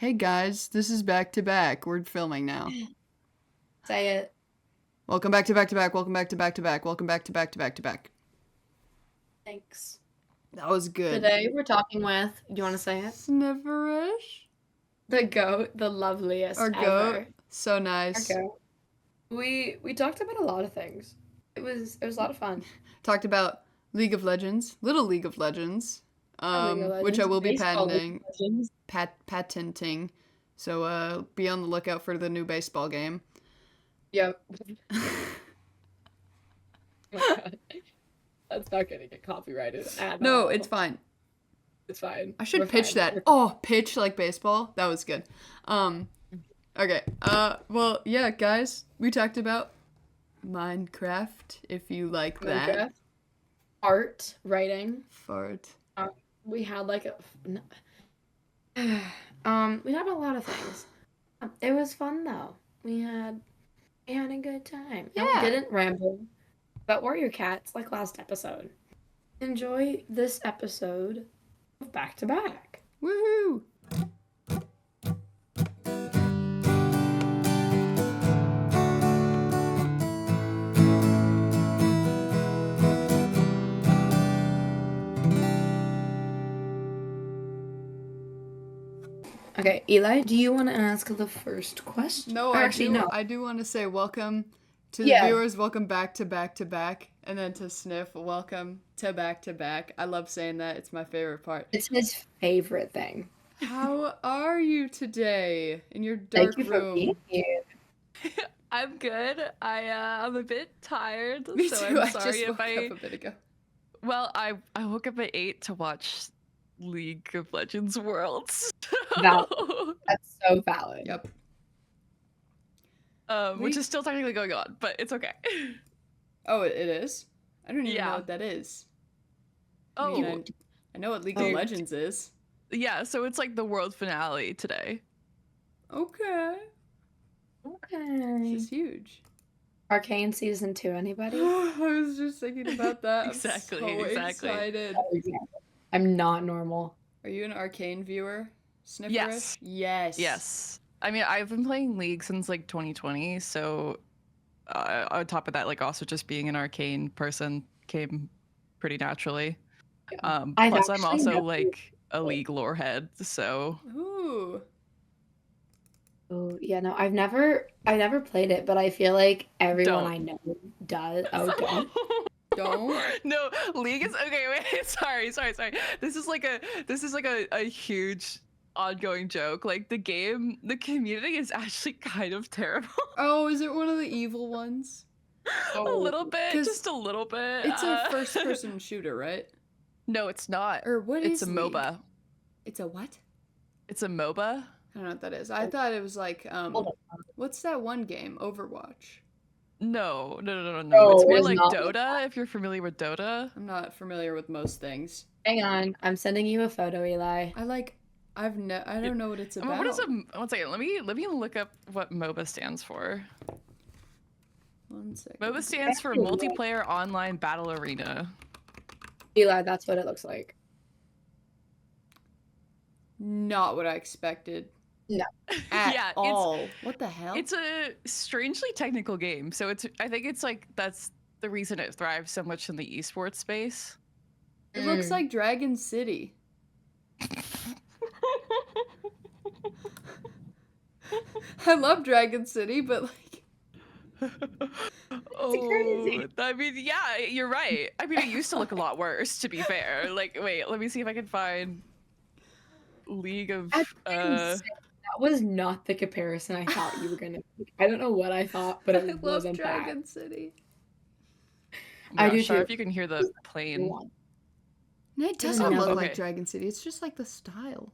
Hey guys, this is back to back. We're filming now. Say it. Welcome back to back to back. Welcome back to back to back. Welcome back to back to back to back. Thanks. That was good. Today we're talking with, do you want to say it? Snifferish? The goat, the loveliest Our ever. goat. So nice. Our goat. We talked about a lot of things. It was a lot of fun. Talked about League of Legends, Little League of Legends, which I will be patenting. So be on the lookout for the new baseball game. Yep. Oh my God. That's not gonna get copyrighted at No, all. it's fine. It's fine. I should We're pitch fine. that. Oh, pitch like baseball. That was good. Okay. Well, yeah, guys, we talked about Minecraft, if you like that. Minecraft. Art, writing. Fart. We had like we had a lot of things. It was fun though. We had a good time. And Yeah. we didn't ramble about warrior cats like last episode. Enjoy this episode of Back to Back. Woohoo! Okay, Eli, do you want to ask the first question? No, Or I actually, do. no. I do want to say welcome to the Yeah. viewers. Welcome back to back to back, and then to Sniff. Welcome to back to back. I love saying that. It's my favorite part. It's his favorite thing. How are you today in your dark Thank you for room? being here. I'm good. I'm a bit tired, Me so too. I'm I sorry just if woke I. up a bit ago. Well, I woke up at 8 to watch League of Legends Worlds. Valid. That's so valid. Yep. Which is still technically going on, but it's okay. Oh, it is? I don't even know Yeah. what that is. Oh, I mean, I know what League of Legends is. yeah. So it's like the world finale today. Okay. Okay. This is huge. Arcane season 2, anybody? I was just thinking about that. Exactly, I'm so exactly. excited. I'm not normal. Are you an Arcane viewer? Snifferish? Yes. Yes. Yes. I mean, I've been playing League since like 2020, so on top of that, like also just being an Arcane person came pretty naturally. Plus, I'm also like a League lore head, so. Ooh. Oh yeah, no, I've never played it, but I feel like everyone Don't. I know does. Oh, don't. Don't? No, League is okay. Wait, sorry. This is like a huge ongoing joke. Like the community is actually kind of terrible. Oh, is it one of the evil ones? A little bit, 'Cause just a little bit. It's a first-person shooter, right? No, it's not. Or what is It's a League? MOBA. It's a what? It's a MOBA. I don't know what that is. I thought it was like, what's that one game? Overwatch. No. No, It's more it's like not. Dota, if you're familiar with Dota. I'm not familiar with most things. Hang on, I'm sending you a photo, Eli. I don't know what it's about. What is a? One second. Let me look up what MOBA stands for. 1 second. MOBA stands for Multiplayer Online Battle Arena. Eli, that's what it looks like. Not what I expected. No. Yeah, all. What the hell? It's a strangely technical game, so I think it's like that's the reason it thrives so much in the esports space. It looks like Dragon City. I love Dragon City, but like. crazy. I mean, yeah, you're right. I mean, it used to look a lot worse, to be fair. Like, wait, let me see if I can find League of. That was not the comparison I thought you were gonna make. I don't know what I thought, but it wasn't Dragon that. City. I do too. sorry if you can hear the plane. It doesn't look Okay. like Dragon City. It's just like the style.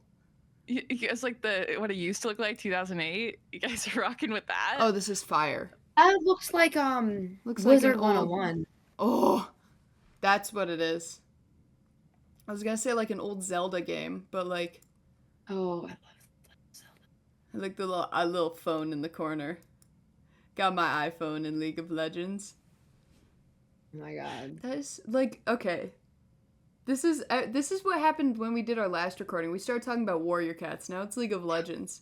It's like what it used to look like 2008. You guys are rocking with that. Oh, this is fire. That looks like Looks Wizard like an old- 101. Oh, that's what it is. I was gonna say like an old Zelda game, but like. Oh, I love Zelda. I like the little phone in the corner. Got my iPhone in League of Legends. Oh my god. That is like okay. This is what happened when we did our last recording. We started talking about Warrior Cats. Now it's League of Legends.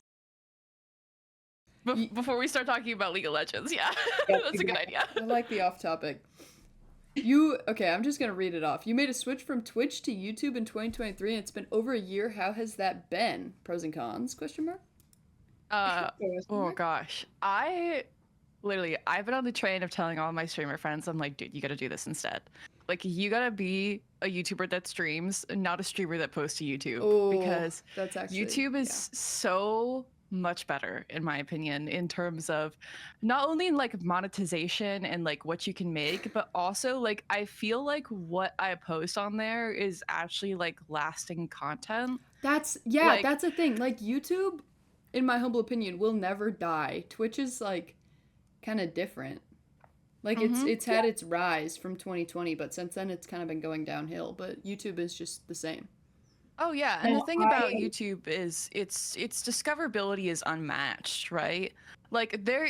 Before we start talking about League of Legends, yeah. Yep, That's a good idea. I like the off topic. Okay, I'm just gonna read it off. You made a switch from Twitch to YouTube in 2023, and it's been over a year. How has that been? Pros and cons? Question mark. Oh gosh, I've been on the train of telling all my streamer friends, I'm like, dude, you gotta do this instead. Like, you gotta be a YouTuber that streams, not a streamer that posts to YouTube, because that's actually, YouTube is so much better, in my opinion, in terms of not only in like monetization and like what you can make, but also like I feel like what I post on there is actually like lasting content. That's a thing. Like, YouTube, in my humble opinion, will never die. Twitch is like kind of different. Like, it's had its rise from 2020, but since then it's kind of been going downhill. But YouTube is just the same. Oh yeah, and the thing about YouTube is its discoverability is unmatched, right? Like, there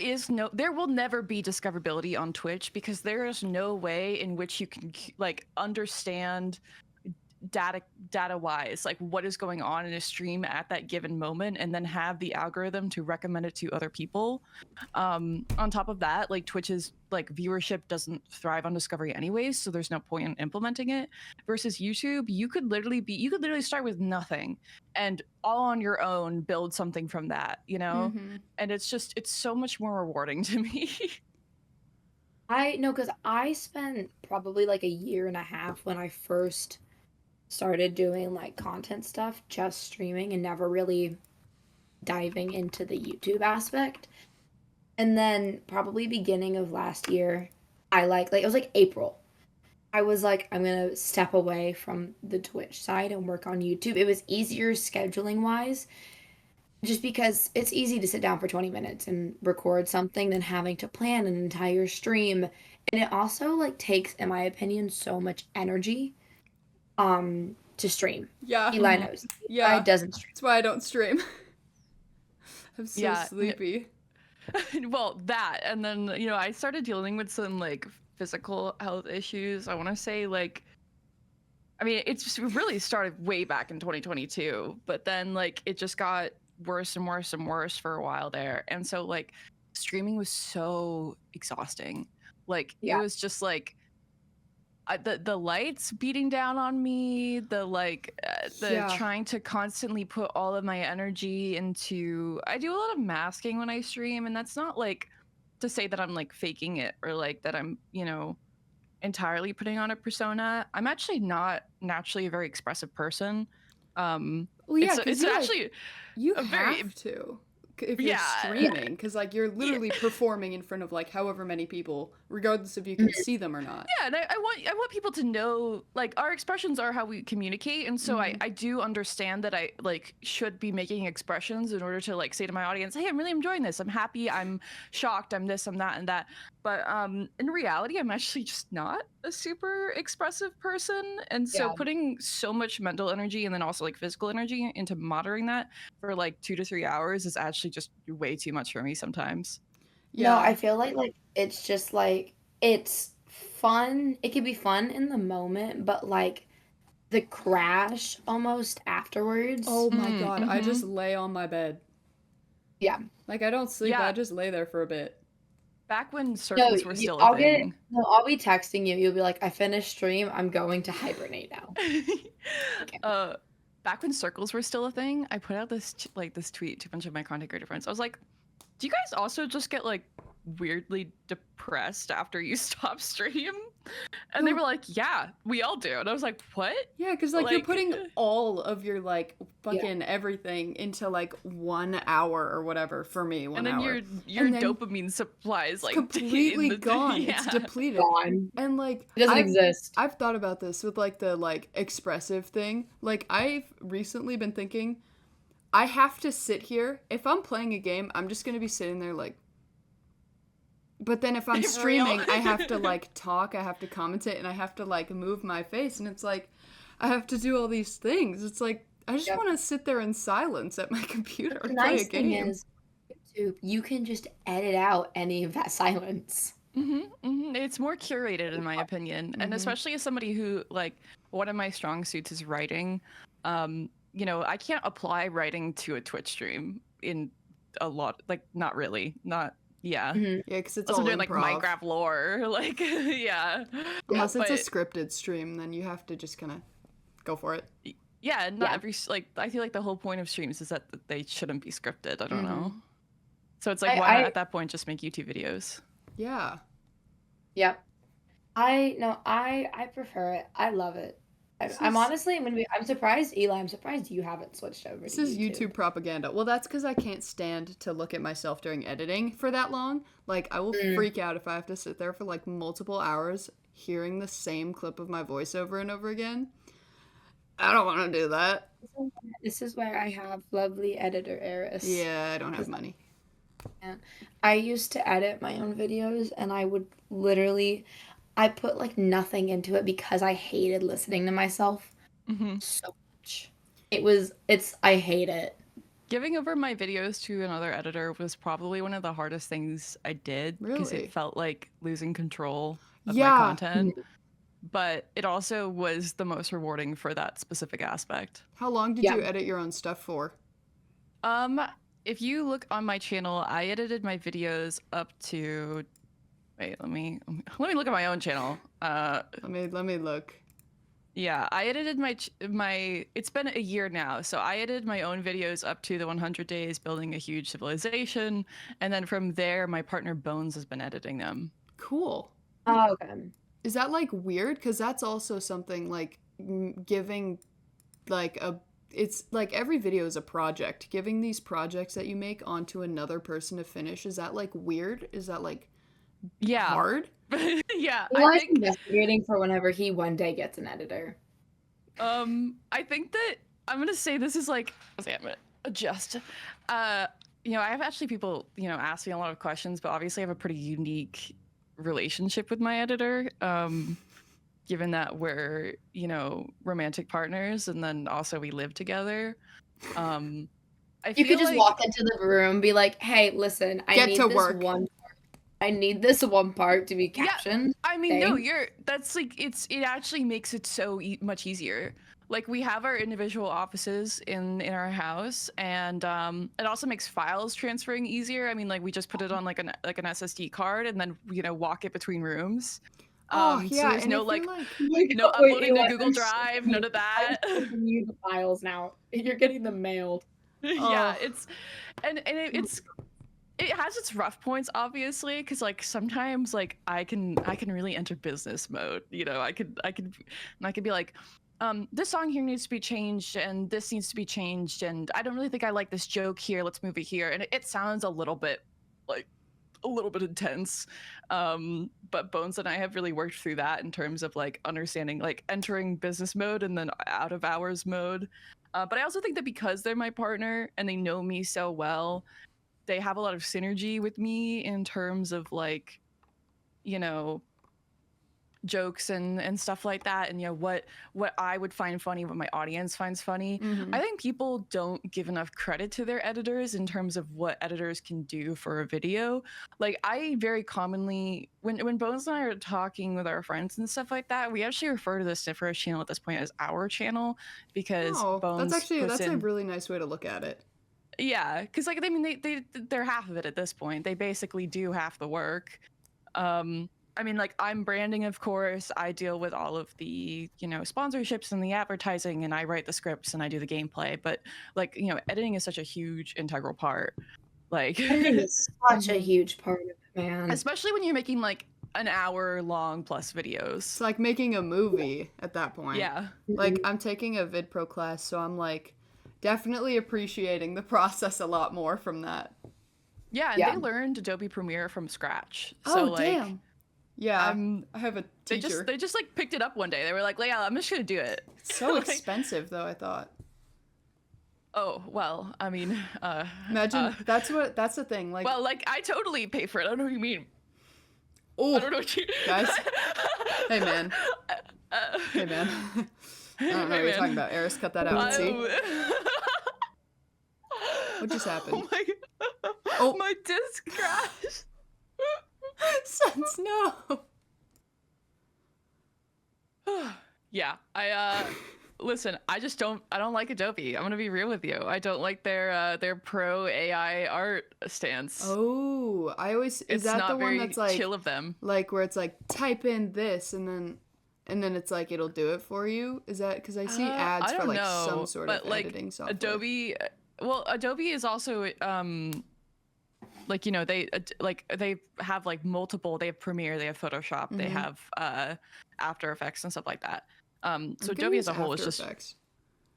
will never be discoverability on Twitch, because there is no way in which you can like understand data wise like what is going on in a stream at that given moment, and then have the algorithm to recommend it to other people. On top of that, like, Twitch's like viewership doesn't thrive on discovery anyways, so there's no point in implementing it. Versus YouTube, you could literally start with nothing and all on your own build something from that, you know? And it's so much more rewarding to me. I know, because I spent probably like a year and a half when I first started doing like content stuff, just streaming and never really diving into the YouTube aspect. And then probably beginning of last year, I it was like April. I was like, I'm gonna step away from the Twitch side and work on YouTube. It was easier scheduling wise, just because it's easy to sit down for 20 minutes and record something than having to plan an entire stream. And it also like takes, in my opinion, so much energy to stream. Yeah. Eli knows. Yeah. Eli doesn't stream. That's why I don't stream. I'm so sleepy. Well, that, and then, you know, I started dealing with some like physical health issues. I want to say, like, I mean, it's just really started way back in 2022, but then like it just got worse and worse and worse for a while there. And so like streaming was so exhausting. Like, it was just like the lights beating down on me, trying to constantly put all of my energy into, I do a lot of masking when I stream, and that's not like to say that I'm like faking it or like that I'm, you know, entirely putting on a persona. I'm actually not naturally a very expressive person. Well, yeah, it's actually like, you have to if you're streaming, because like you're literally performing in front of like however many people, regardless if you can see them or not. Yeah, and I want people to know, like, our expressions are how we communicate, and so I do understand that I like should be making expressions in order to like say to my audience, hey, I'm really enjoying this, I'm happy, I'm shocked, I'm this, I'm that, and that. But in reality, I'm actually just not a super expressive person, and so putting so much mental energy and then also like physical energy into monitoring that for like 2 to 3 hours is actually just way too much for me sometimes. No, I feel like it's just like, it's fun. It can be fun in the moment, but like the crash almost afterwards. Oh my god, I just lay on my bed. Yeah. Like, I don't sleep, I just lay there for a bit. Back when circles were still a thing. I'll be texting you. You'll be like, I finished stream. I'm going to hibernate now. Okay. Back when circles were still a thing, I put out this tweet to a bunch of my content creator friends. I was like, do you guys also just get like weirdly depressed after you stop stream? And they were like, yeah, we all do. And I was like, what? Yeah, because like you're putting all of your like fucking everything into like 1 hour or whatever. For me, 1 hour. And then your dopamine supplies like completely gone. Yeah. It's depleted. Gone. And like it doesn't exist. I've thought about this with like the like expressive thing. Like, I've recently been thinking, I have to sit here. If I'm playing a game, I'm just gonna be sitting there like. But then if I'm streaming, I have to like talk, I have to commentate, and I have to like move my face, and it's like I have to do all these things. It's like I just want to sit there in silence at my computer and play a game. Thing is, YouTube, you can just edit out any of that silence. It's more curated in my opinion, and especially as somebody who like one of my strong suits is writing. You know, I can't apply writing to a Twitch stream in a lot, like not really, not yeah. Yeah, because it's Also all doing like improv. Minecraft lore, like yeah. Unless it's a But- scripted stream, then you have to just kind of go for it. Yeah, not every like I feel like the whole point of streams is that they shouldn't be scripted. I don't know. So it's like why not at that point just make YouTube videos? Yeah. Yep. I prefer it. I love it. I'm honestly I'm surprised, Eli. I'm surprised you haven't switched over. This is YouTube propaganda. Well, that's because I can't stand to look at myself during editing for that long. Like, I will freak out if I have to sit there for like multiple hours hearing the same clip of my voice over and over again. I don't want to do that. This is where I have lovely editor Eris. Yeah, I don't have money. I used to edit my own videos, and I would literally, I put like nothing into it because I hated listening to myself so much. I hate it. Giving over my videos to another editor was probably one of the hardest things I did because it felt like losing control of my content. But it also was the most rewarding for that specific aspect. How long did you edit your own stuff for? If you look on my channel, I edited my videos up to. Wait, let me look at my own channel. Let me look. Yeah, I edited my. It's been a year now, so I edited my own videos up to the 100 days building a huge civilization, and then from there, my partner Bones has been editing them. Cool. Oh, okay. Is that like weird? Because that's also something like giving like it's like every video is a project. Giving these projects that you make onto another person to finish, is that like weird? Is that like hard? Yeah. I think investigating for whenever he one day gets an editor. I think that I'm gonna say this is like okay, I'm gonna adjust. You know, I have actually people, you know, ask me a lot of questions, but obviously I have a pretty unique relationship with my editor. Given that we're, you know, romantic partners and then also we live together. You could just walk into the room, be like, "Hey, listen, I need this one part to be captioned." Yeah, I mean, no, that's like it actually makes it so much easier. Like we have our individual offices in our house, and it also makes files transferring easier. I mean, like we just put it on like an SSD card and then, you know, walk it between rooms. So there's no no uploading to Google Drive, none of that. I'm sending you the files now. You're getting them mailed. Yeah, it's it has its rough points, obviously, because like sometimes like I can really enter business mode. You know, I could be like, this song here needs to be changed and this needs to be changed, and I don't really think I like this joke here. Let's move it here, and it sounds a little bit intense. But Bones and I have really worked through that in terms of like understanding like entering business mode and then out of hours mode. But I also think that because they're my partner and they know me so well, they have a lot of synergy with me in terms of like, you know, jokes and stuff like that, and you know what I would find funny, what my audience finds funny. I think people don't give enough credit to their editors in terms of what editors can do for a video. Like I very commonly when Bones and I are talking with our friends and stuff like that, we actually refer to the Snifferish channel at this point as our channel because Bones that's a really nice way to look at it. Yeah, because like I mean they're half of it at this point. They basically do half the work. I mean, like, I'm branding, of course. I deal with all of the, you know, sponsorships and the advertising, and I write the scripts and I do the gameplay. But, like, you know, editing is such a huge integral part. Like, editing is such a huge part of it, man. Especially when you're making, like, an hour-long plus videos. It's like making a movie at that point. Yeah. Like, I'm taking a VidPro class, so I'm, like, definitely appreciating the process a lot more from that. Yeah, and they learned Adobe Premiere from scratch. So, like, damn. Yeah, I have a teacher. They just like picked it up one day. They were like, "Yeah, I'm just gonna do it." It's so expensive, though. I thought. Oh well, I mean, imagine that's the thing. Like, well, like I totally pay for it. I don't know what you mean. Oh, I don't know what you guys. Hey man. Hey man. I don't know what you're talking about. Eris, cut that out. See. What just happened? Oh my disc crashed. Sense, no. Yeah, listen, I don't like Adobe. I'm gonna be real with you. I don't like their pro AI art stance. Oh, is that the one that's like chill of them? Like where it's like type in this and then it's like it'll do it for you? Is that because I see ads for like some sort of editing software? Adobe is also like, you know, they have like multiple. They have Premiere, they have Photoshop, they have After Effects and stuff like that. So Adobe as a whole is just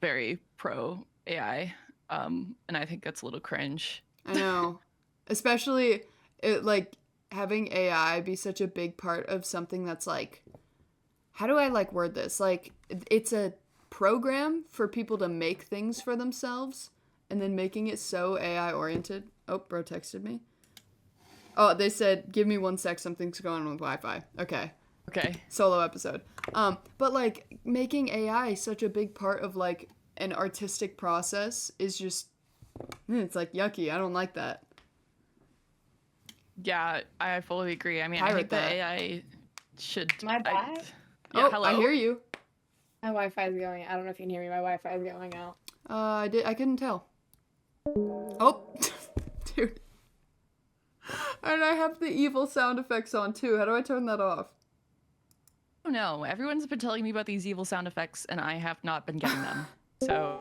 very pro AI, and I think that's a little cringe. I know, especially like having AI be such a big part of something that's like, how do I like word this? Like, it's a program for people to make things for themselves, and then making it so AI oriented. Oh, bro texted me. Oh, they said, give me 1 sec, something's going on with Wi-Fi. Okay. Solo episode. But like making AI such a big part of like an artistic process is just, it's like yucky. I don't like that. Yeah, I fully agree. I mean, I think that AI should. My bad. Yeah, hello? I hear you. My Wi-Fi is going. I don't know if you can hear me. My Wi-Fi is going out. I couldn't tell. Oh, dude. And I have the evil sound effects on too. How do I turn that off? Oh no, everyone's been telling me about these evil sound effects and I have not been getting them. So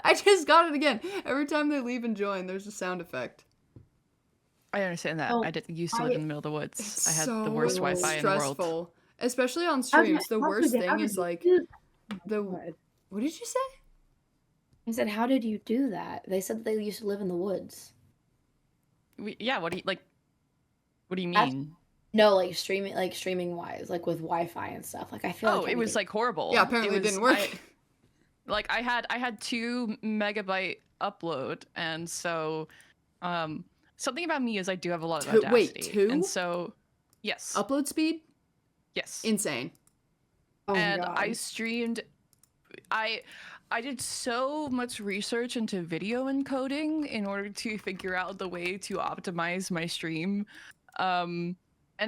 I just got it again. Every time they leave and join, there's a sound effect. I understand that. I used to live in the middle of the woods. I had the worst Wi-Fi in the world. Especially on streams. The worst thing is like what did you say? I said, how did you do that? They said that they used to live in the woods. Yeah, what do you mean? No, like streaming wise, like with Wi-Fi and stuff. Like I feel it was like horrible. Yeah, apparently it didn't work. I had 2 megabyte upload, and so something about me is I do have a lot of audacity. Wait, 2? And so yes. Upload speed? Yes. Insane. Oh and God. I streamed I did so much research into video encoding in order to figure out the way to optimize my stream. And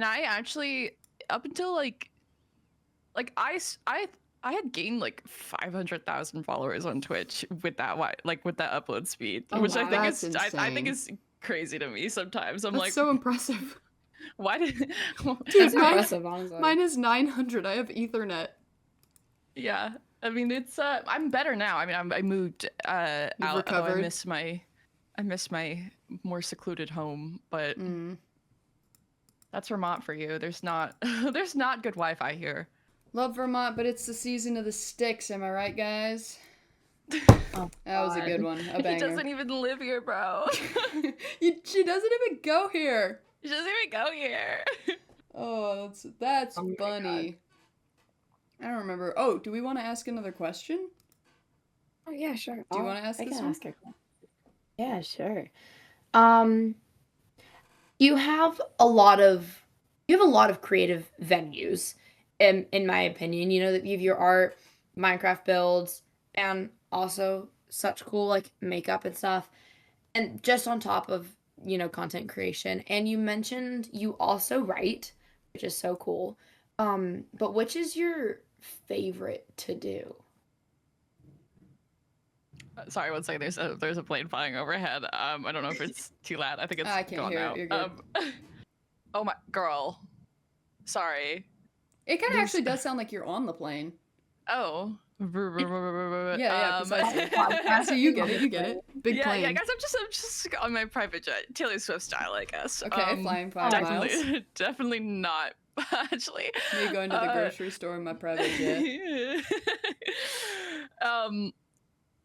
I actually, up until like I had gained like 500,000 followers on Twitch with that upload speed, which I think is crazy to me sometimes. That's like, so impressive. Why did Dude, impressive, honestly. Mine is 900. I have Ethernet. Yeah. I mean, it's I'm better now. I mean, I moved out. Recovered. I miss my more secluded home, but that's Vermont for you. There's not good Wi-Fi here. Love Vermont, but it's the season of the sticks. Am I right, guys? Oh, that was a good one. A banger. He doesn't even live here, bro. She doesn't even go here. She doesn't even go here. Oh, that's funny. I don't remember. Oh, do we want to ask another question? Oh yeah, sure. Do you want to ask this one? Yeah, sure. You have a lot of creative venues, in my opinion. You know, that you have your art, Minecraft builds, and also such cool like makeup and stuff, and just on top of, you know, content creation. And you mentioned you also write, which is so cool. But which is your favorite to do? Sorry, one second. There's a plane flying overhead. I don't know if it's too loud. I think it's I can't gone hear now. It. You're good. Oh my girl. Sorry. It kind of actually does sound like you're on the plane. Oh. Yeah, precisely. So you get it. Big plane. Yeah, guys, I'm just on my private jet, Taylor Swift style, I guess. Okay, flying 5 miles. Definitely not. Actually, me going to the grocery store in my private jet.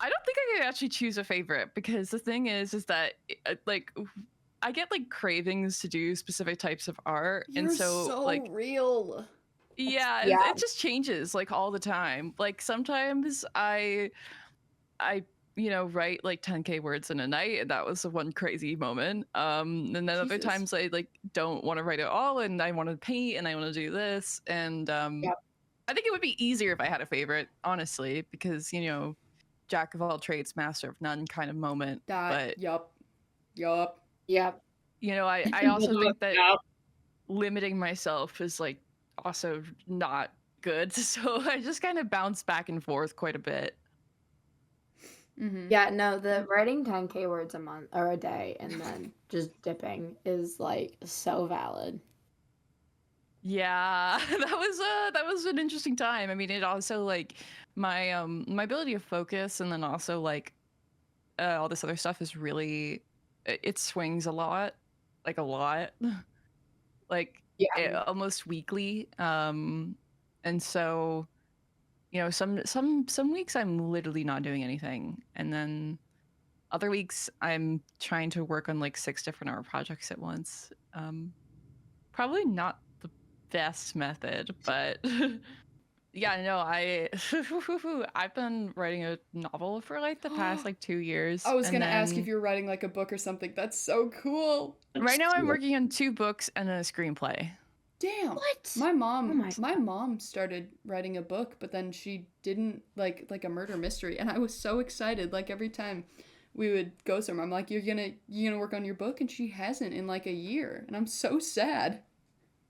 I don't think I could actually choose a favorite, because the thing is that like I get like cravings to do specific types of art. You're and so like real. Yeah, it just changes like all the time. Like sometimes I you know, write like 10K words in a night, and that was the one crazy moment. And then other times I like don't want to write at all, and I want to paint, and I want to do this. And I think it would be easier if I had a favorite, honestly, because, you know, jack of all trades, master of none kind of moment. Yup. Yep. You know, I also think that limiting myself is like also not good. So I just kind of bounce back and forth quite a bit. Yeah, no, the writing 10K words a month or a day and then just dipping is like so valid. Yeah, that was an interesting time. I mean, it also like my my ability to focus and then also like all this other stuff is really it swings a lot, like a lot, like almost weekly. And so you know, some weeks I'm literally not doing anything, and then other weeks I'm trying to work on like 6 different art projects at once. Probably not the best method, but yeah, no, I've been writing a novel for like the past like 2 years. I was and gonna ask if then you're writing like a book or something. That's so cool. right now I'm working on 2 books and a screenplay. Damn. What? My mom, Oh my God. mom started writing a book, but then she didn't like a murder mystery, and I was so excited. Like every time we would go somewhere, I'm like, you're gonna work on your book, and she hasn't in like a year, and I'm so sad.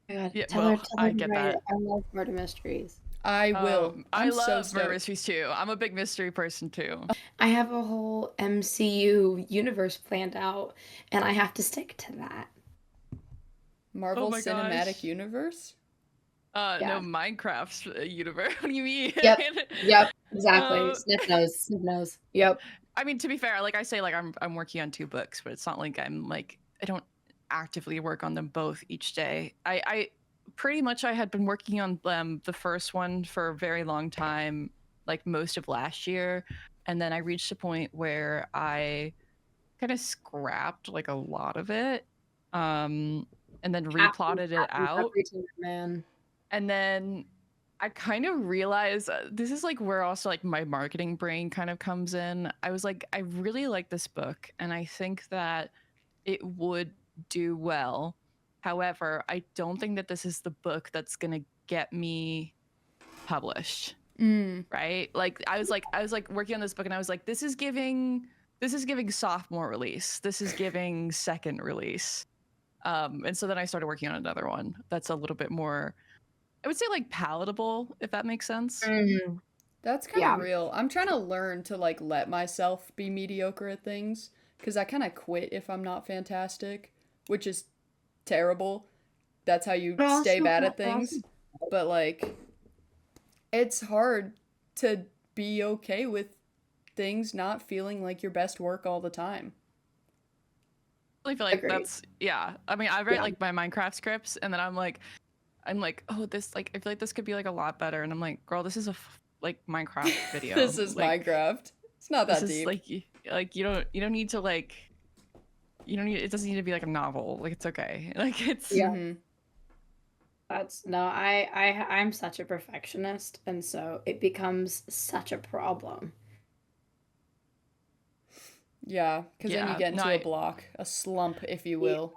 Oh my God. Yeah, Tell well, her I to get write it. that. I love murder mysteries. I will. I I'm so love murder stoked. mysteries too. I'm a big mystery person too. I have a whole MCU universe planned out, and I have to stick to that. Marvel Oh my Cinematic gosh. Universe? Yeah. No, Minecraft's universe. What do you mean? Yep, exactly. Uh, Sniff nose. Yep. I mean, to be fair, like I say, like I'm working on 2 books, but it's not like I'm like I don't actively work on them both each day. I pretty much I had been working on the first one for a very long time, like most of last year, and then I reached a point where I kind of scrapped like a lot of it, and then replotted it Happens out, every time, man. and then I kind of realized this is like where also like my marketing brain kind of comes in. I was like, I really like this book, and I think that it would do well. However, I don't think that this is the book that's gonna get me published. Right? Like I was like working on this book, and I was like, this is giving sophomore release. This is giving second release. And so then I started working on another one that's a little bit more, I would say, like palatable, if that makes sense. That's kind of real. I'm trying to learn to like let myself be mediocre at things because I kind of quit if I'm not fantastic, which is terrible. That's how you stay bad at things. But like it's hard to be okay with things not feeling like your best work all the time. I feel like that's I mean, I write like my Minecraft scripts, and then I'm like, oh, this like I feel like this could be like a lot better, and I'm like, girl, this is a like Minecraft video. This is like, Minecraft. It's not that this deep. Is like you don't need to like it doesn't need to be like a novel. Like it's okay. Like it's That's no, I'm such a perfectionist, and so it becomes such a problem. Yeah, because then you get into a block, a slump, if you will.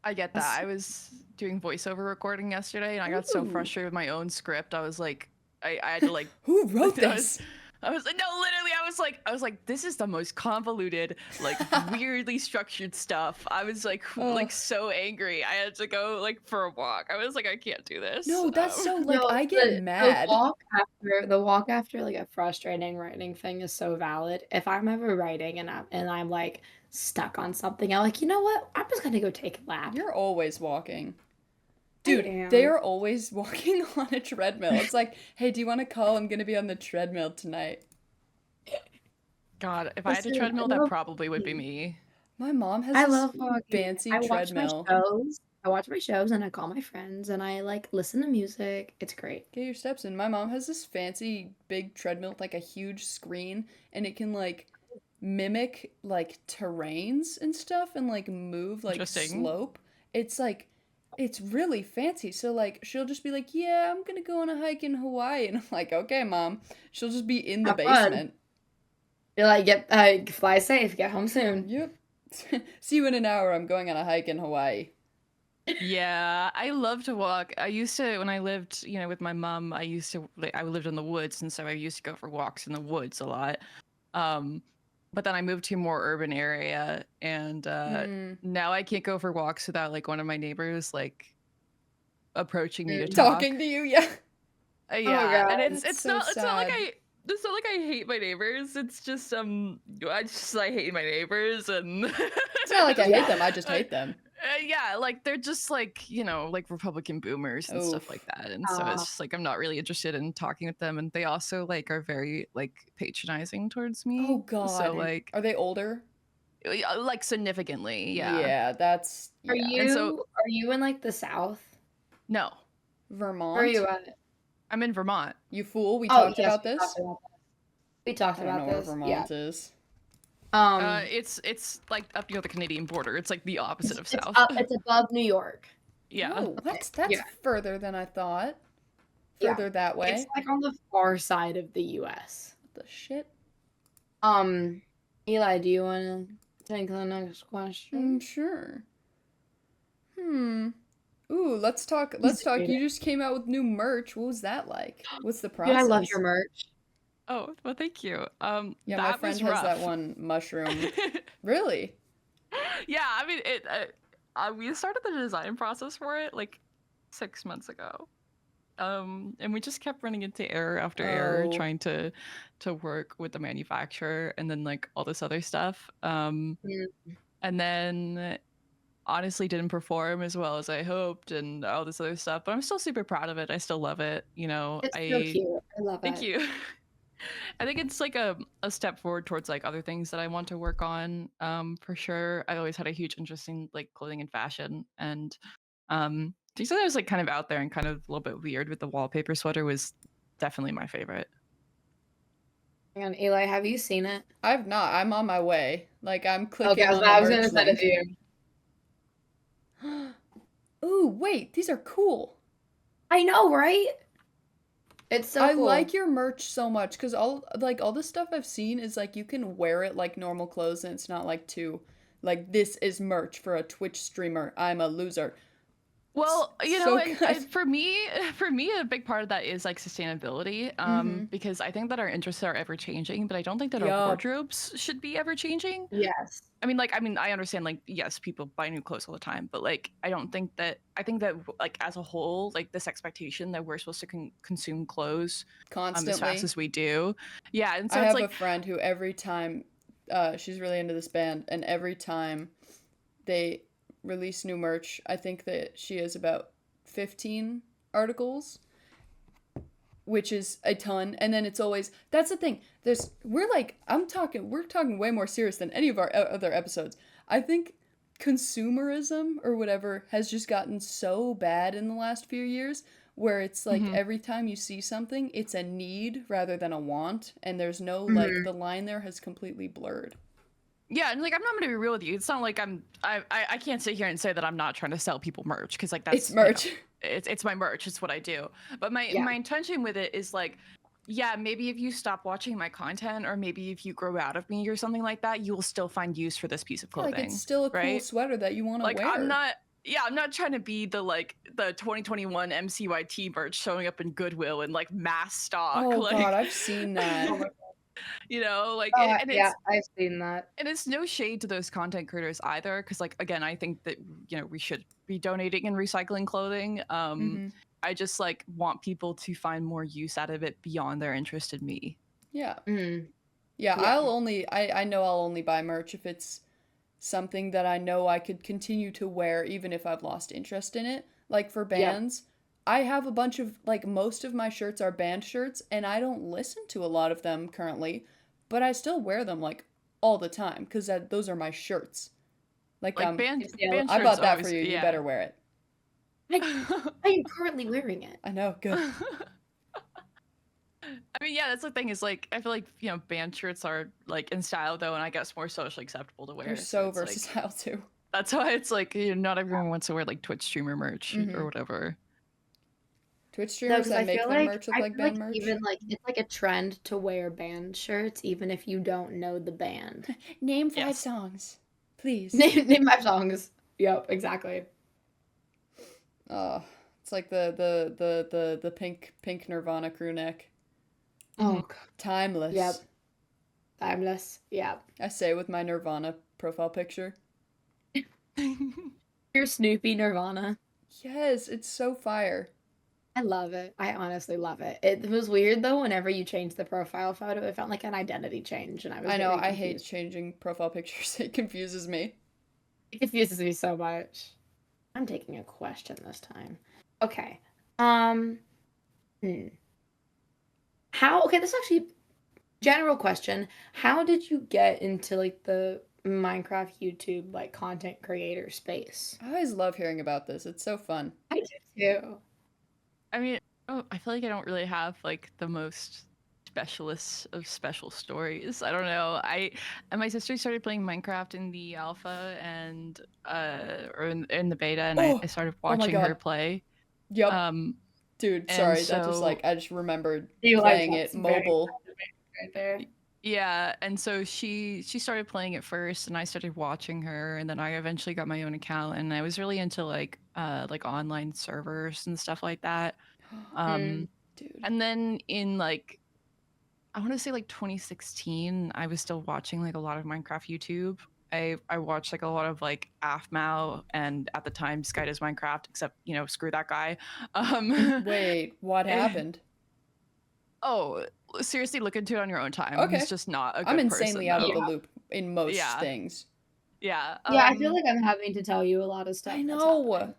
I get that. I was doing voiceover recording yesterday, and I got so frustrated with my own script. I was like, I had to like, who wrote this? I was like, no, literally, I was like, this is the most convoluted, like weirdly structured stuff. I was like, like so angry. I had to go like for a walk. I was like, I can't do this. No, that's so like I get mad. The walk after like a frustrating writing thing is so valid. If I'm ever writing and I'm like stuck on something, I'm like, you know what? I'm just gonna go take a lap. You're always walking. Dude, they are always walking on a treadmill. It's like, hey, do you want to call? I'm going to be on the treadmill tonight. God, if I had a treadmill, that probably would be me. My mom has fancy treadmill. I watch my shows and I call my friends and I like listen to music. It's great. Get your steps in. My mom has this fancy big treadmill with like a huge screen, and it can like mimic like terrains and stuff and like move like slope. It's like it's really fancy. So like she'll just be like, yeah, I'm gonna go on a hike in Hawaii, and I'm like, okay, mom. She'll just be in the basement. You're like, fly safe, get home soon. Yep. See you in an hour. I'm going on a hike in Hawaii. Yeah, I love to walk. I used to, when I lived, with my mom, I lived in the woods, and so I used to go for walks in the woods a lot. But then I moved to a more urban area, and now I can't go for walks without like one of my neighbors like approaching me to talk. Talking to you, yeah. Yeah, God, and that's it's so not it's not like sad. it's not like I hate my neighbors. It's just I hate my neighbors, and It's not like I hate them. I just hate them. yeah, like they're just like like Republican boomers and stuff like Oof. that, and so it's just like I'm not really interested in talking with them, and they also like are very like patronizing towards me. Oh God. So like Are they older? like significantly, yeah. Yeah, that's Are yeah. And so you in like the South? no, Where are Vermont? you at? I'm in Vermont. You fool, we Oh, talked yes, about we this? talked about this. We talked I don't know about where this. Yeah. Vermont is. It's like up near the Canadian border. It's like the opposite of It's south. it's above New York. Yeah. Oh, that's Yeah. further than I thought. Yeah. Further that way. It's like on the far side of the US. What the shit? Eli, do you want to take the next question? Sure. Ooh, let's talk. You just came out with new merch. What was that like? What's the process? Dude, I love your merch. Oh, well, thank you. Yeah, that my friend was has rough. that one mushroom. Really? Yeah, I mean, we started the design process for it like 6 months ago. And we just kept running into error after error Oh. trying to work with the manufacturer and then like all this other stuff. And then honestly didn't perform as well as I hoped and all this other stuff, but I'm still super proud of it. I still love it, you know. It's so cute. I love it. Thank you. I think it's like a step forward towards like other things that I want to work on, for sure. I always had a huge interest in like clothing and fashion, and things that was like kind of out there and kind of a little bit weird with the wallpaper sweater was definitely my favorite. Hang on, Eli, have you seen it? I've not. I'm on my way. Like I'm clicking Okay, on I the was gonna merch send it to link. you. Ooh, wait, these are cool. I know, right? It's so I cool. like your merch so much because all the stuff I've seen is like you can wear it like normal clothes and it's not like like this is merch for a Twitch streamer. I'm a loser. Well, you So know, and good. for me, a big part of that is like sustainability, because I think that our interests are ever changing, but I don't think that our Yup. wardrobes should be ever changing. Yes. I mean, I understand, like, yes, people buy new clothes all the time, but like, I think that like as a whole, like this expectation that we're supposed to consume clothes Constantly. as fast as we do, yeah. And so I it's have like a friend who every time, she's really into this band, and every time they release new merch, I think that she has about 15 articles, which is a ton. And then it's always, that's the thing. We're talking way more serious than any of our other episodes. I think consumerism or whatever has just gotten so bad in the last few years where it's like every time you see something, it's a need rather than a want. And there's no, like, the line there has completely blurred. Yeah, and like I'm not gonna be real with you. It's not like I can't sit here and say that I'm not trying to sell people merch because like that's It's merch. You know, it's my merch. It's what I do. But my intention with it is like, yeah, maybe if you stop watching my content or maybe if you grow out of me or something like that, you will still find use for this piece of clothing. Like it's still a cool sweater that you want to wear. I'm not trying to be the 2021 MCYT merch showing up in Goodwill in like mass stock. Oh like, God, I've seen that. You know, like yeah, I've seen that. And it's no shade to those content creators either, because like again, I think that we should be donating and recycling clothing. I just like want people to find more use out of it beyond their interest in me. Yeah. Yeah, I know I'll only buy merch if it's something that I know I could continue to wear even if I've lost interest in it. Like for bands, I have a bunch of, like, most of my shirts are band shirts, and I don't listen to a lot of them currently, but I still wear them, like, all the time, because those are my shirts. Like band I bought that always, for you. You better wear it. I am currently wearing it. I know, good. I mean, yeah, that's the thing is, like, I feel like, band shirts are, like, in style, though, and I guess more socially acceptable to wear. They're so versatile, like, too. That's why it's, like, not everyone wants to wear, like, Twitch streamer merch or whatever. Twitch streamers that make their merch look like band merch? Even, like, it's, like, a trend to wear band shirts, even if you don't know the band. Name 5 songs, please. Name 5 songs. Yep, exactly. It's like the pink Nirvana crew neck. Oh, God. Timeless. Yep. Timeless. Yep. I say with my Nirvana profile picture. Your Snoopy Nirvana. Yes, it's so fire. I love it. I honestly love it. It was weird though, whenever you changed the profile photo, it felt like an identity change, and I was I know, very I hate confused. changing profile pictures. It confuses me. It confuses me so much. I'm taking a question this time. Okay. Um, hmm. Okay, this is actually general question. How did you get into like the Minecraft YouTube like content creator space? I always love hearing about this. It's so fun. I do too. I mean, I feel like I don't really have like the most specialists of special stories. I don't know. And my sister started playing Minecraft in the alpha and or in the beta, and I started Oh my watching her God. play. Yep. Um, Dude, and sorry. That just so I just remembered You like playing it that's very mobile. right there. yeah, and so she started playing it first, and I started watching her, and then I eventually got my own account, and I was really into like online servers and stuff like that. Mm. Dude. And then in like I want to say like 2016, I was still watching like a lot of Minecraft YouTube. I watched like a lot of like Afmao and at the time Sky Does Minecraft, except screw that guy. Wait, what happened? Oh, seriously, look into it on your own time. Okay. He's just not a I'm good insanely person out of though. the loop in most Yeah, things. yeah, Yeah, I feel like I'm having to tell you a lot of stuff I that's know. happening.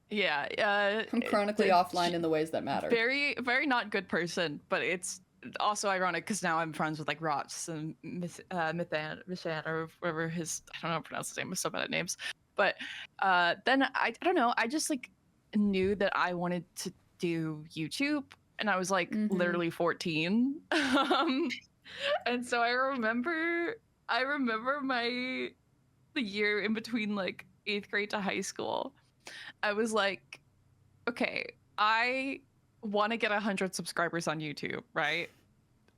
yeah. I'm chronically offline in the ways that matter. Very, very not good person, but it's also ironic because now I'm friends with like Rots and Mithan or whatever his I don't know how to pronounce his name. I'm so bad at names. But then I don't know. I just like knew that I wanted to do YouTube, and I was like literally 14. And so I remember the year in between like 8th grade to high school. I was like, okay, I want to get 100 subscribers on YouTube, right?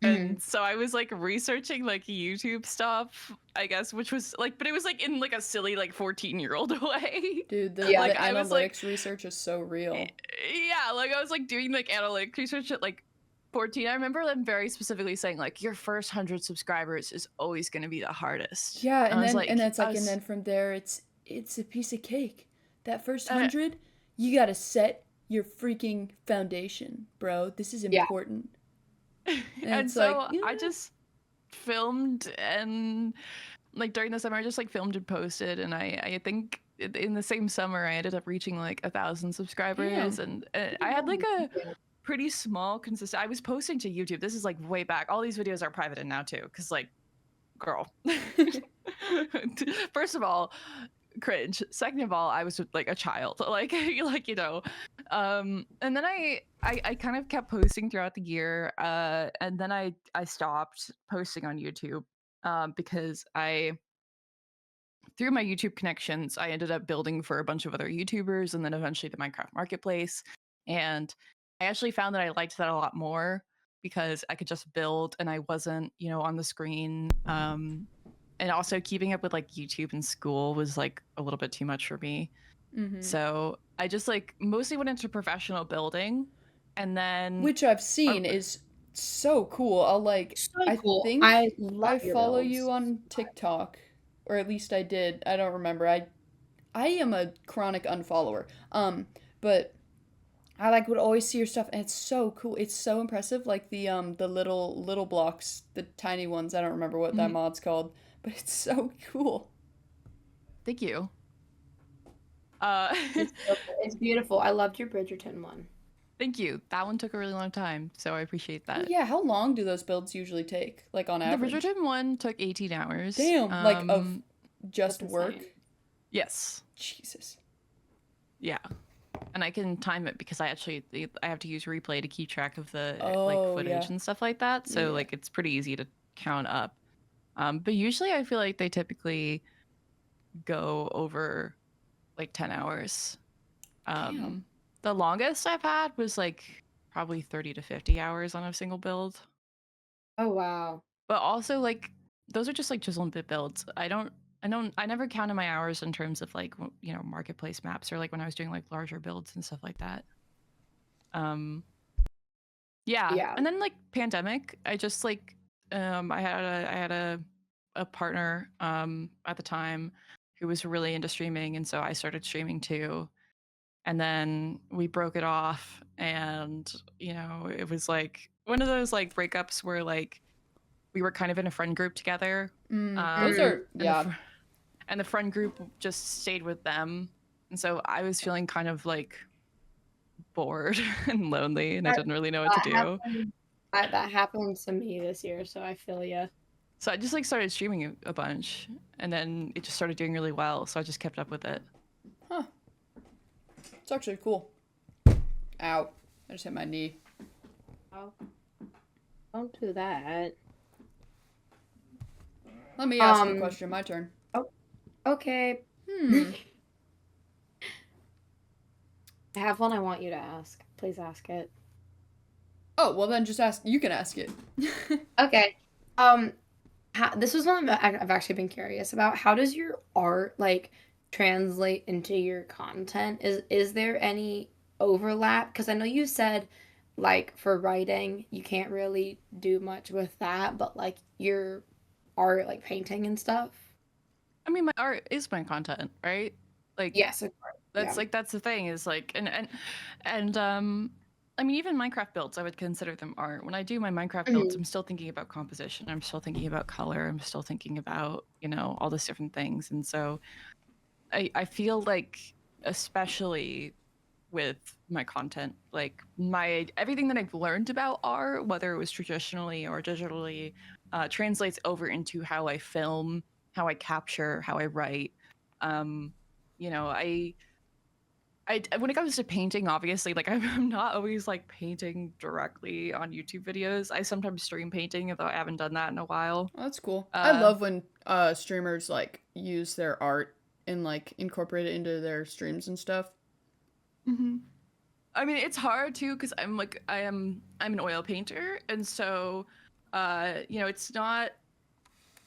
And so I was like researching like YouTube stuff, I guess, which was like, but it was like in like a silly like 14-year-old way. Dude, the like analytics I was like, research is so real. yeah, like I was like doing like analytics research at like 14. I remember them very specifically saying like your first 100 subscribers is always going to be the hardest. Yeah, and then and and then from there it's a piece of cake. That first 100, you gotta set your freaking foundation, bro. This is important. And so I just filmed, and like during the summer I just like filmed and posted, and I think in the same summer I ended up reaching like 1,000 subscribers. Damn. And I had like a pretty small consistent I was posting to YouTube. This is like way back. All these videos are private and now too, because like girl. First of all, cringe. Second of all, I was like a child. And then I kind of kept posting throughout the year. And then I stopped posting on YouTube because through my YouTube connections, I ended up building for a bunch of other YouTubers and then eventually the Minecraft Marketplace. And I actually found that I liked that a lot more because I could just build and I wasn't, on the screen. And also keeping up with like YouTube and school was like a little bit too much for me. So I just like mostly went into professional building, and then which I've seen is so cool. I think I love follow builds. you on TikTok, or at least I did. I don't remember. I am a chronic unfollower. But I like would always see your stuff, and it's so cool. It's so impressive. Like the little blocks, the tiny ones. I don't remember what that mod's called, but it's so cool. Thank you. It's beautiful. I loved your Bridgerton one. Thank you. That one took a really long time, so I appreciate that. Yeah, how long do those builds usually take? Like on average? The Bridgerton one took 18 hours. Damn, like of just work? Yes. Jesus. Yeah. And I can time it because I have to use replay to keep track of the footage and stuff like that. So like it's pretty easy to count up. But usually I feel like they typically go over like 10 hours. The longest I've had was like probably 30 to 50 hours on a single build. Oh wow. But also like those are just like chisel and bit builds. I never counted my hours in terms of like marketplace maps or like when I was doing like larger builds and stuff like that. Yeah. And then like pandemic, I just like I had a partner at the time who was really into streaming, and so I started streaming too. and then we broke it off, and it was like one of those like breakups where like we were kind of in a friend group together. Those are and the friend group just stayed with them, and so I was feeling kind of like bored and lonely, and I didn't really know what to do. That happened to me this year, so I feel ya. So I just like started streaming a bunch, and then it just started doing really well, so I just kept up with it. Huh. It's actually cool. Ow. I just hit my knee. Oh. Don't do that. Let me ask a question. My turn. Oh, okay. I have one I want you to ask. Please ask it. Oh, well then just ask. You can ask it. Okay. This was one I've actually been curious about. How does your art like translate into your content? Is there any overlap? Because I know you said like for writing you can't really do much with that, but like your art, like painting and stuff. I mean, my art is my content, right? Like, yes, of course. That's like that's the thing is like and I mean, even Minecraft builds, I would consider them art. When I do my Minecraft builds, I'm still thinking about composition. I'm still thinking about color. I'm still thinking about, all these different things. And so I feel like, especially with my content, like everything that I've learned about art, whether it was traditionally or digitally, translates over into how I film, how I capture, how I write. I when it comes to painting, obviously, like I'm not always like painting directly on YouTube videos. I sometimes stream painting, though I haven't done that in a while. Oh, that's cool. I love when streamers like use their art and like incorporate it into their streams and stuff. Mm-hmm. I mean, it's hard too because I'm an oil painter, and so it's not.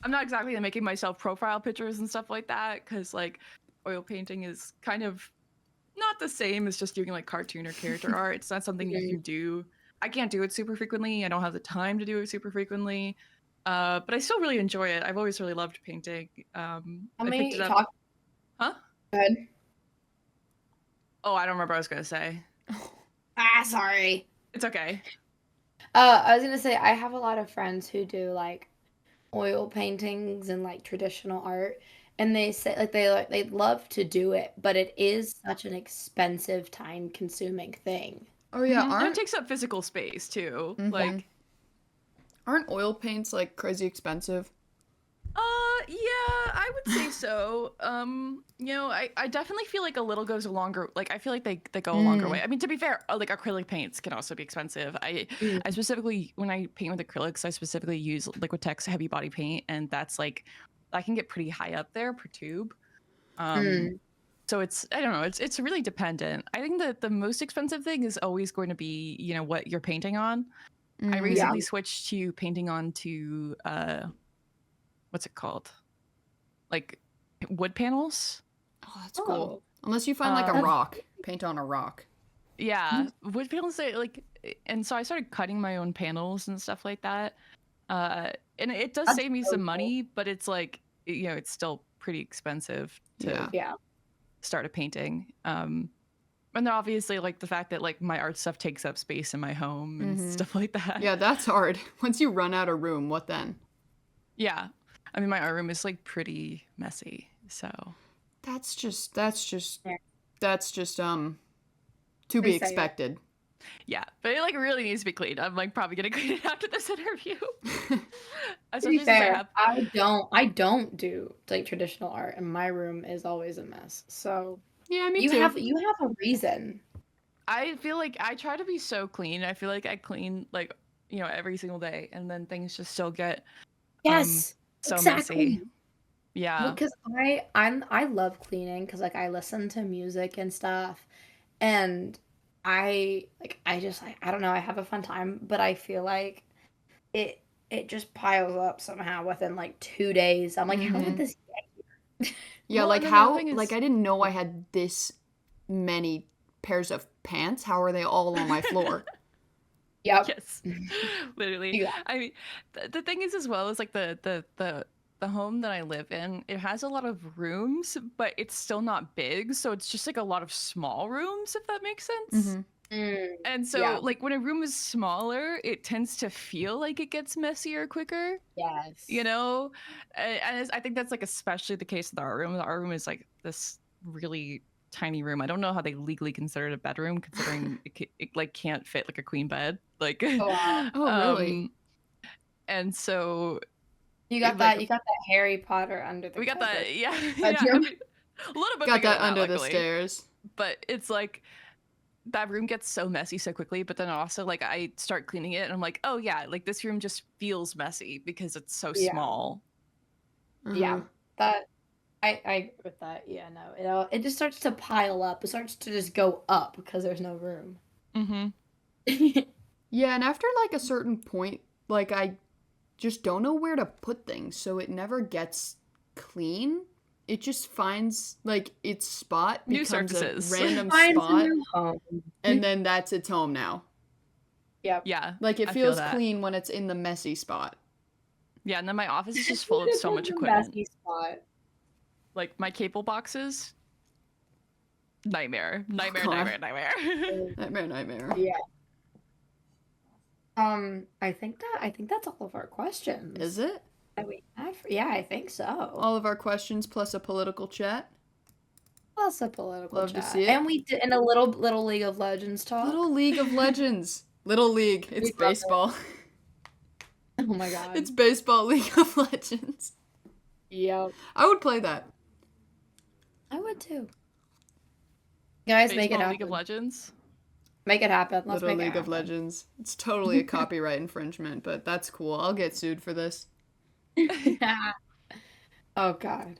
I'm not exactly making myself profile pictures and stuff like that because like oil painting is kind of not the same as just doing like cartoon or character art. It's not something you can do. I can't do it super frequently. I don't have the time to do it super frequently. But I still really enjoy it. I've always really loved painting. How many talk? Huh? Go ahead. Oh, I don't remember what I was gonna say. Sorry. It's okay. I was gonna say I have a lot of friends who do like oil paintings and like traditional art. And they say like they'd love to do it, but it is such an expensive, time-consuming thing. Oh yeah, and it takes up physical space too. Like, aren't oil paints like crazy expensive? Yeah, I would say so. I definitely feel like a little goes a longer. Like, I feel like they go a longer way. I mean, to be fair, like acrylic paints can also be expensive. I specifically when I paint with acrylics, I specifically use Liquitex heavy body paint, and that's like. I can get pretty high up there per tube. So it's, I don't know, it's really dependent. I think that the most expensive thing is always going to be, what you're painting on. I recently switched to painting onto, what's it called? Like wood panels. Oh, that's cool. Unless you find like a rock, paint on a rock. Yeah, wood panels, and so I started cutting my own panels and stuff like that. And it does save me some money, but it's like, it's still pretty expensive to start a painting. And then obviously like the fact that like my art stuff takes up space in my home and stuff like that. Yeah, that's hard. Once you run out of room, what then? Yeah. I mean, my art room is like pretty messy, so. That's just to be expected. Yeah, but it like really needs to be cleaned. I'm like probably gonna clean it after this interview. To be fair, I don't do like traditional art, and my room is always a mess. So yeah, me too. You have a reason. I feel like I try to be so clean. I feel like I clean like every single day, and then things just still get so messy. Yeah, because I love cleaning because like I listen to music and stuff, and I don't know, I have a fun time, but I feel like it just piles up somehow within like 2 days. I'm like, how did this get here? Yeah, well, like how like I didn't know I had this many pairs of pants. How are they all on my floor? Yep. Yes. Literally. Yeah. I mean, the thing is as well is like the the home that I live in, it has a lot of rooms, but it's still not big. So it's just like a lot of small rooms, if that makes sense. And so, like, when a room is smaller, it tends to feel like it gets messier quicker. Yes. You know? And I think that's, like, especially the case with our room. Our room is, like, this really tiny room. I don't know how they legally consider it a bedroom, considering it like, can't fit, like, a queen bed. Like, Oh, wow. Oh, really? And so... You got that Harry Potter under the We got covers. that, yeah. Bedroom. I mean, a little bit Got bigger that than under the luckily. stairs. But it's like... that room gets so messy so quickly, but then also, like, I start cleaning it and I'm like, oh yeah, like, this room just feels messy because it's so small. Yeah, that I agree with that. Yeah, no, it just starts to pile up. It starts to just go up because there's no room. Yeah, and after like a certain point, like I just don't know where to put things, so it never gets clean. It just finds like its spot New becomes surfaces. a random Finds a spot, new home. and then that's its home now. Yep. Yeah. Like it I feels feel that. clean when it's in the messy spot. Yeah, and then my office is just full of so much equipment. Messy spot. Like my cable boxes, nightmare. Nightmare. Yeah. I think that's all of our questions. Is it? That we had yeah, I think so. All of our questions plus a political chat. Plus a political Love chat. to see it. And we did in a little League of Legends talk. Little League of Legends. Little League. It's baseball. Oh my god. It's baseball League of Legends. Yep. I would play that. I would too. Guys, Baseball make it happen. League of Legends. Make it happen. Let's Little make League it of happen. Legends. It's totally a copyright infringement, but that's cool. I'll get sued for this. Oh god.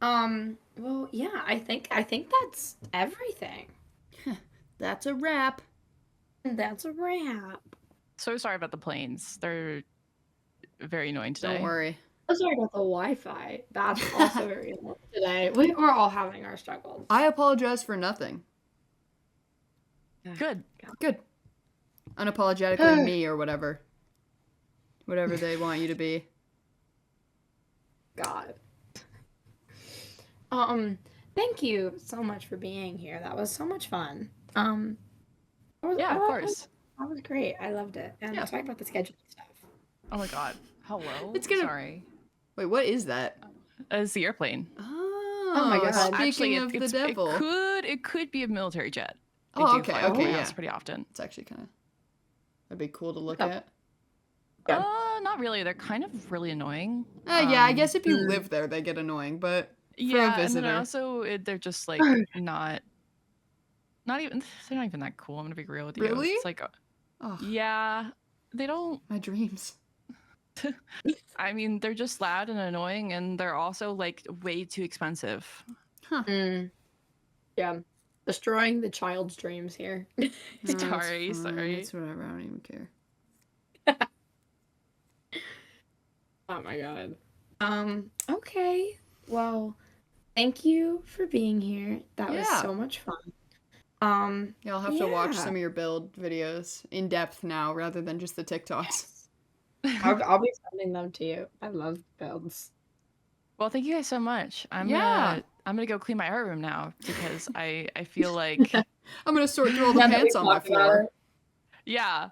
Well, yeah, I think that's everything. That's a wrap. That's a wrap. So sorry about the planes. They're very annoying today. Don't worry. I'm sorry about the Wi-Fi. That's also very annoying today. We're all having our struggles. I apologize for nothing. Good. Good. Unapologetically me or whatever. Whatever they want you to be. God. Thank you so much for being here. That was so much fun. Yeah, of course. That was great. I loved it. And Yeah. sorry about the scheduling stuff. Oh my god. Hello. It's gonna- Sorry. Wait, what is that? It's the airplane. Oh, my God. Speaking Actually, of the it's, devil. it could be a military jet. They Oh, do okay, fly over okay, my yeah. house pretty often. It's actually kind of... That'd be cool to look Oh. at. Yeah. Not really. They're kind of really annoying. Yeah, I guess if you live there, they get annoying, but for a Yeah, and visitor... then also they're just like not even. They're not even that cool. I'm gonna be real with you. Really? It's like, Oh, yeah, they don't. my dreams. I mean, they're just loud and annoying, and they're also like way too expensive. Yeah. Destroying the child's dreams here. No, it's Sorry, fine. sorry. It's whatever. I don't even care. Oh my god. Okay. Well, thank you for being here. That was Yeah. so much fun. Yeah, I'll have to watch Yeah. some of your build videos in depth now rather than just the TikToks. I'll be sending them to you. I love builds. Well, thank you guys so much. I'm gonna go clean my art room now because I feel like I'm gonna sort through all the Now that pants we've on my talked about floor. it. yeah.